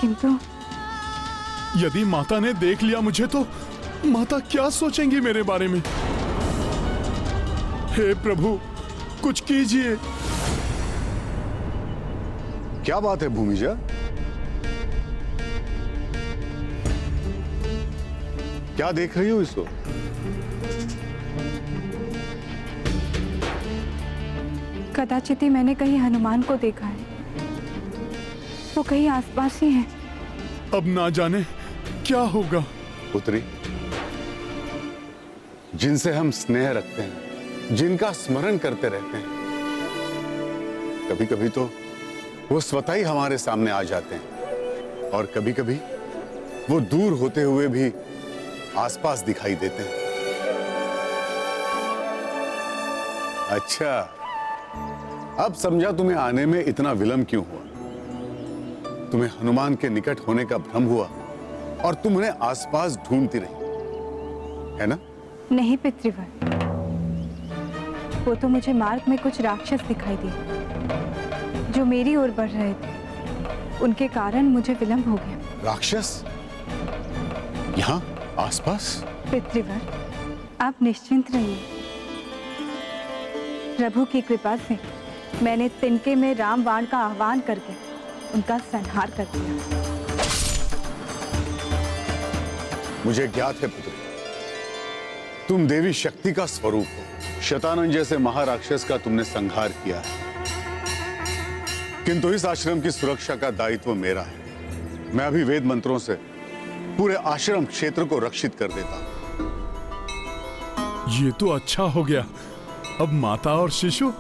किंतु यदि माता ने देख लिया मुझे तो माता क्या सोचेंगी मेरे बारे में? हे प्रभु, कुछ कीजिए। क्या बात है भूमिजा? क्या देख रही हो इसको? कदाचित ही मैंने कहीं हनुमान को देखा है। वो कहीं आसपास ही है। अब ना जाने क्या होगा। पुत्री, जिनसे हम स्नेह रखते हैं, जिनका स्मरण करते रहते हैं, कभी कभी तो वो स्वतः ही हमारे सामने आ जाते हैं और कभी कभी वो दूर होते हुए भी आसपास दिखाई देते हैं। अच्छा, अब समझा तुम्हें आने में इतना विलंब क्यों हुआ। तुम्हें हनुमान के निकट होने का भ्रम हुआ और तुम उन्हें आसपास ढूंढती रही, है ना? नहीं पितृवर, वो तो मुझे मार्ग में कुछ राक्षस दिखाई दिए जो मेरी ओर बढ़ रहे थे। उनके कारण मुझे विलंब हो गया। राक्षस यहाँ आसपास? पितृवर, आप निश्चिंत रहिए। प्रभु की कृपा से मैंने तिनके में राम बाण का आह्वान करके उनका संहार कर दिया। मुझे ज्ञात है पुत्री, तुम देवी शक्ति का स्वरूप हो। शतानन जैसे महाराक्षस का तुमने संहार किया है, किंतु इस आश्रम की सुरक्षा का दायित्व मेरा है। मैं अभी वेद मंत्रों से पूरे आश्रम क्षेत्र को रक्षित कर देता हूं। ये तो अच्छा हो गया। अब माता और शिशु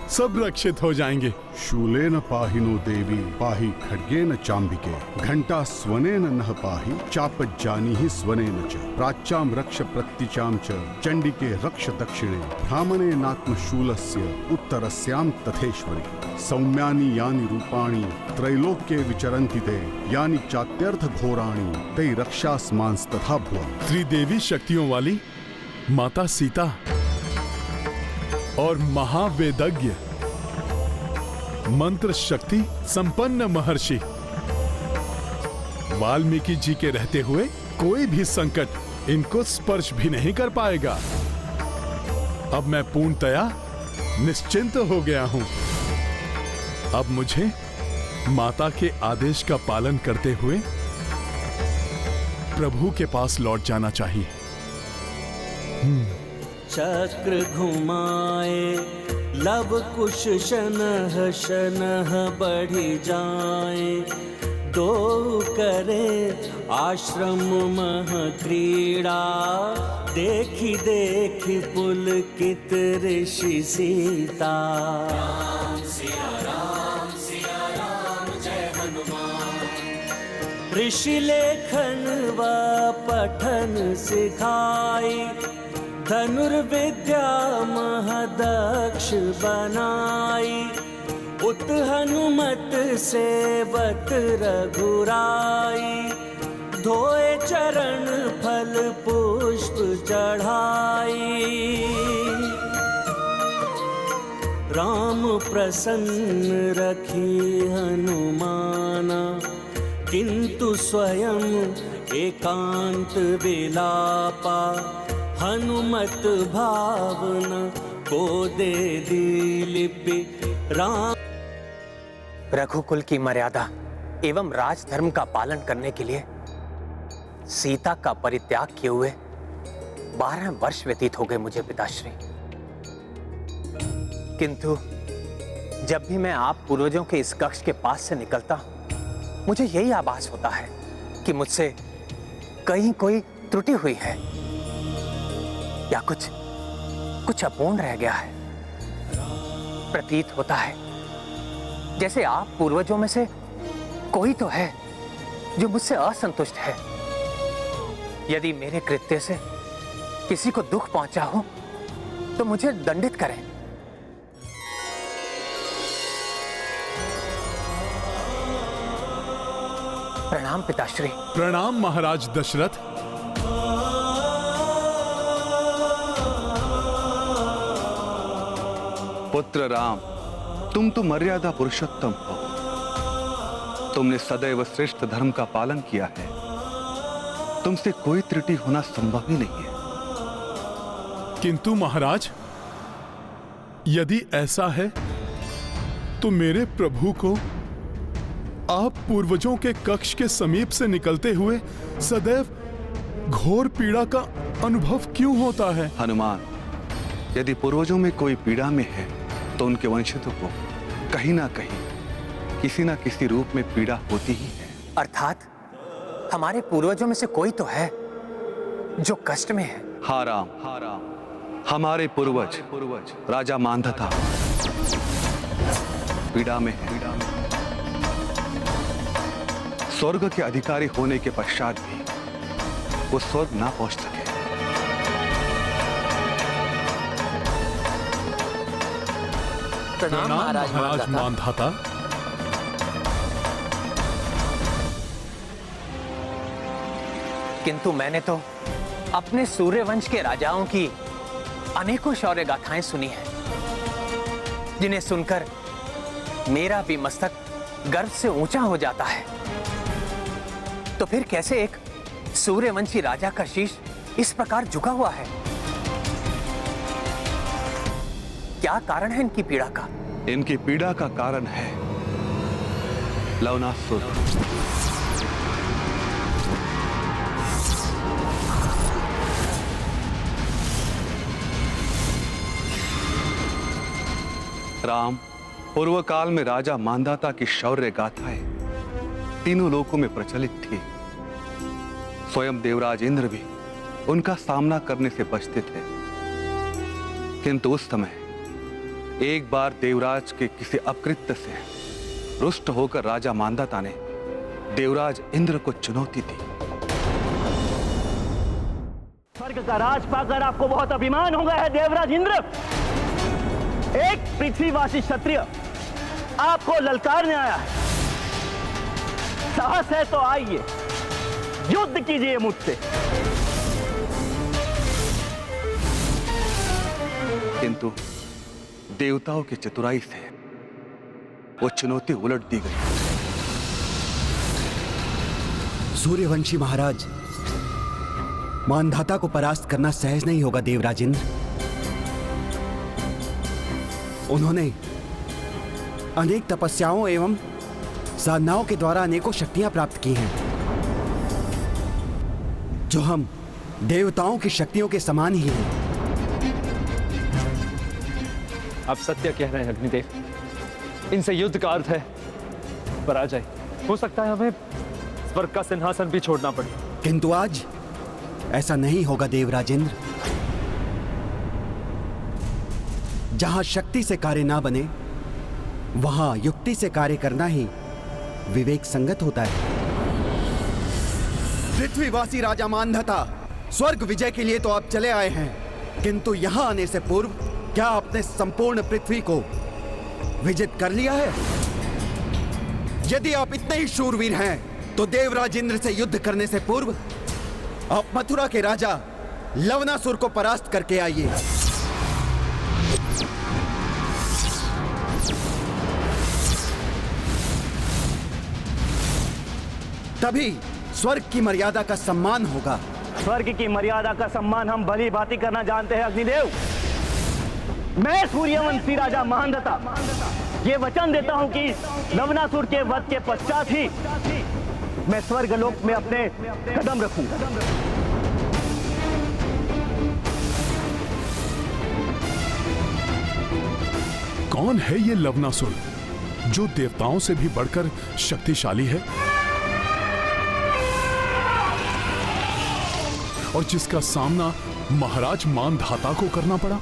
सब रक्षित हो जाएंगे। शूलेन पाहिनो देवी पाहि खड्गेन चाम्बिके घंटा स्वनेन नह पाहि चापज्जानीहि स्वनेन च प्राच्याम रक्ष प्रत्युचाम च चंडिके रक्ष दक्षिणे ब्राह्मणे नात्मशूलस्य उत्तरस्याम तथेश्वरी सौम्यानि यानि रूपाणि त्रैलोक्ये विचरन्ति ते यानि चात्यर्थ घोराणि ते रक्षास्मांस तथा भुव। त्रिदेवी शक्तियों वाली माता सीता और महावेदज्ञ मंत्र शक्ति संपन्न महर्षि वाल्मीकि जी के रहते हुए कोई भी संकट इनको स्पर्श भी नहीं कर पाएगा। अब मैं पूर्णतया निश्चिंत हो गया हूं। अब मुझे माता के आदेश का पालन करते हुए प्रभु के पास लौट जाना चाहिए। चक्र घुमाए लव कुश शनह शनह बढ़ी जाए दो करे आश्रम मह क्रीड़ा देखी देखी पुलकित ऋषि सीता। राम सिया राम जय हनुमान। ऋषि लेखन व पठन सिखाई धनुर्विद्या महदक्ष बनाई उत हनुमत सेवत रघुराई धोए चरण फल पुष्प चढ़ाई। राम प्रसन्न रखी हनुमाना किंतु स्वयं एकांत विलापा हनुमत भावना को दे दी लिपि राम। रघुकुल की मर्यादा एवं राजधर्म का पालन करने के लिए सीता का परित्याग किए हुए 12 वर्ष व्यतीत हो गए मुझे पिताश्री। किंतु जब भी मैं आप पूर्वजों के इस कक्ष के पास से निकलता हूं मुझे यही आभास होता है कि मुझसे कहीं कोई त्रुटि हुई है या कुछ अपूर्ण रह गया है। प्रतीत होता है जैसे आप पूर्वजों में से कोई तो है जो मुझसे असंतुष्ट है। यदि मेरे कृत्य से किसी को दुख पहुंचा हो तो मुझे दंडित करें। प्रणाम पिताश्री। प्रणाम महाराज दशरथ। पुत्र राम, तुम तो मर्यादा पुरुषोत्तम हो। तुमने सदैव श्रेष्ठ धर्म का पालन किया है। तुमसे कोई त्रुटि होना संभव ही नहीं है। किंतु महाराज, यदि ऐसा है तो मेरे प्रभु को आप पूर्वजों के कक्ष के समीप से निकलते हुए सदैव घोर पीड़ा का अनुभव क्यों होता है? हनुमान, यदि पूर्वजों में कोई पीड़ा में है तो उनके वंशजों को कहीं ना कहीं किसी ना किसी रूप में पीड़ा होती ही है। अर्थात हमारे पूर्वजों में से कोई तो है जो कष्ट में है। हाँ राम, हमारे पूर्वज राजा मांधाता पीड़ा में है। स्वर्ग के अधिकारी होने के पश्चात भी वो स्वर्ग ना पहुंच सके। प्रणाम महाराज मांधाता। किंतु मैंने तो अपने सूर्यवंश के राजाओं की अनेकों शौर्य गाथाएं सुनी हैं, जिन्हें सुनकर मेरा भी मस्तक गर्व से ऊंचा हो जाता है। तो फिर कैसे एक सूर्यवंशी राजा का शीश इस प्रकार झुका हुआ है? क्या कारण है इनकी पीड़ा का? इनकी पीड़ा का कारण है लवनासुर। राम, पूर्व काल में राजा मांधाता की शौर्य गाथाएं तीनों लोकों में प्रचलित थी। स्वयं देवराज इंद्र भी उनका सामना करने से बचते थे। किंतु उस समय एक बार देवराज के किसी अपकृत्य से रुष्ट होकर राजा मांधाता ने देवराज इंद्र को चुनौती दी। स्वर्ग का राज पाकर आपको बहुत अभिमान हो गया है देवराज इंद्र। एक पृथ्वीवासी क्षत्रिय आपको ललकारने आया है। साहस है तो आइए, युद्ध कीजिए मुझसे। किंतु देवताओं की चतुराई से वो चुनौती उलट दी गई। सूर्यवंशी महाराज, मांधाता को परास्त करना सहज नहीं होगा देवराज इंद्र। उन्होंने अनेक तपस्याओं एवं साधनाओं के द्वारा अनेकों शक्तियां प्राप्त की हैं, जो हम देवताओं की शक्तियों के समान ही हैं। आप सत्य कह रहे हैं अग्निदेव। इनसे युद्ध का अर्थ है पराजय। हो सकता है हमें स्वर्ग का सिंहासन भी छोड़ना पड़े। किंतु आज ऐसा नहीं होगा देवराज इंद्र। जहां शक्ति से कार्य ना बने, वहां युक्ति से कार्य करना ही विवेक संगत होता है। पृथ्वीवासी राजा मांधाता, स्वर्ग विजय के लिए तो आप चले आए हैं, किंतु यहां आने से पूर्व क्या आपने संपूर्ण पृथ्वी को विजित कर लिया है? यदि आप इतने ही शूरवीर हैं, तो देवराज इंद्र से युद्ध करने से पूर्व आप मथुरा के राजा लवनासुर को परास्त करके आइए। तभी स्वर्ग की मर्यादा का सम्मान होगा। स्वर्ग की मर्यादा का सम्मान हम भली भांति करना जानते हैं अग्निदेव। मैं सूर्यवंशी राजा मांधाता ये वचन देता हूं कि लवनासुर के वध के पश्चात ही मैं स्वर्गलोक में अपने कदम रखूंगा। कौन है ये लवनासुर जो देवताओं से भी बढ़कर शक्तिशाली है और जिसका सामना महाराज मांधाता को करना पड़ा?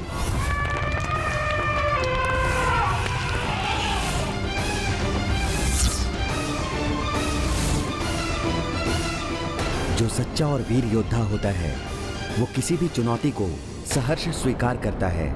जो सच्चा और वीर योद्धा होता है, वो किसी भी चुनौती को सहर्ष स्वीकार करता है।